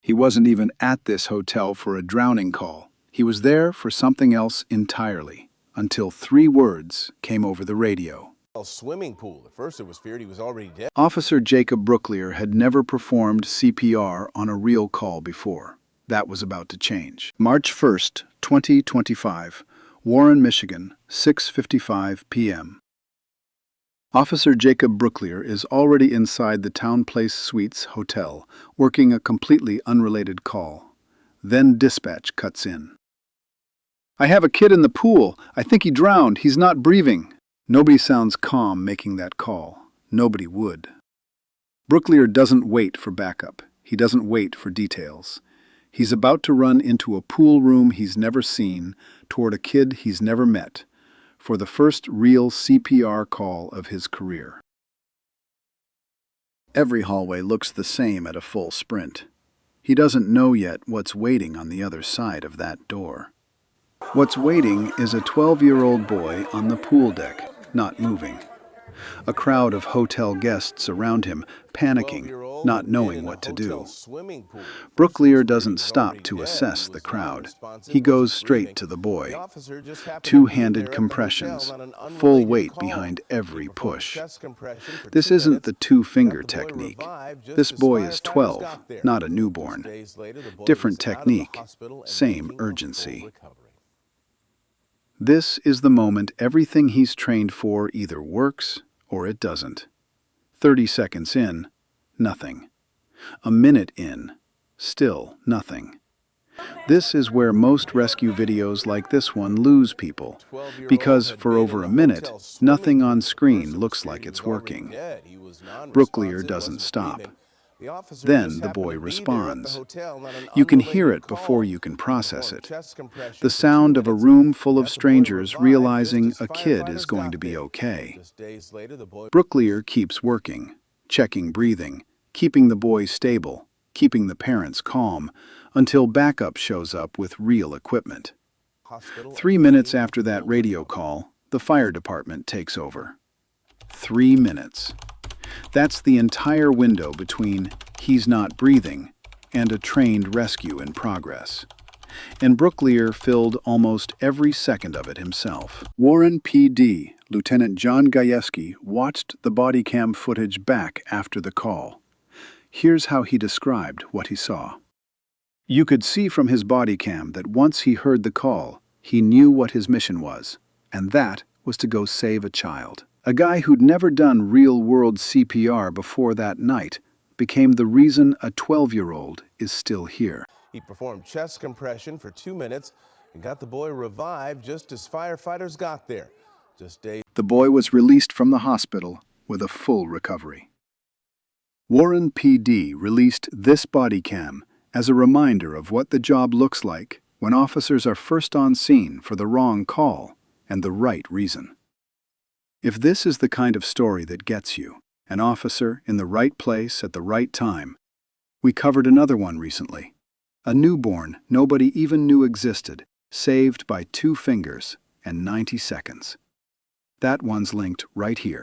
He wasn't even at this hotel for a drowning call. He was there for something else entirely, until 3 words came over the radio. Swimming pool. At first it was feared he was already dead. Officer Jacob Brooklier had never performed CPR on a real call before. That was about to change. March 1st, 2025, Warren, Michigan, 6:55 p.m. Officer Jacob Brooklier is already inside the TownePlace Suites hotel, working a completely unrelated call. Then dispatch cuts in. "I have a kid in the pool. I think he drowned. He's not breathing." Nobody sounds calm making that call. Nobody would. Brooklier doesn't wait for backup. He doesn't wait for details. He's about to run into a pool room he's never seen, toward a kid he's never met, for the first real CPR call of his career. Every hallway looks the same at a full sprint. He doesn't know yet what's waiting on the other side of that door. What's waiting is a 12-year-old boy on the pool deck, not moving. A crowd of hotel guests around him, panicking, not knowing what to do. Brooklier doesn't stop to assess the crowd. He goes straight to the boy. 2-handed compressions, full weight behind every push. This isn't the 2-finger technique. This boy is 12, not a newborn. Different technique, same urgency. This is the moment everything he's trained for either works or it doesn't. 30 seconds in, nothing. A minute in, still nothing. This is where most rescue videos like this one lose people, because for over a minute, nothing on screen looks like it's working. Brooklier doesn't stop. Then the boy responds. You can hear it before you can process it. The sound of a room full of strangers realizing a kid is going to be okay. Brooklier keeps working, checking breathing, keeping the boy stable, keeping the parents calm, until backup shows up with real equipment. 3 minutes after that radio call, the fire department takes over. 3 minutes. That's the entire window between "he's not breathing" and a trained rescue in progress. And Brooklier filled almost every second of it himself. Warren PD, Lieutenant John Gajewski, watched the Bodycam footage back after the call. Here's how he described what he saw. You could see from his Bodycam that once he heard the call, he knew what his mission was, and that was to go save a child. A guy who'd never done real-world CPR before that night became the reason a 12-year-old is still here. He performed chest compression for 2 minutes and got the boy revived just as firefighters got there. The boy was released from the hospital with a full recovery. Warren PD released this Bodycam as a reminder of what the job looks like when officers are first on scene for the wrong call and the right reason. If this is the kind of story that gets you, an officer in the right place at the right time, we covered another one recently. A newborn nobody even knew existed, saved by 2 fingers and 90 seconds. That one's linked right here.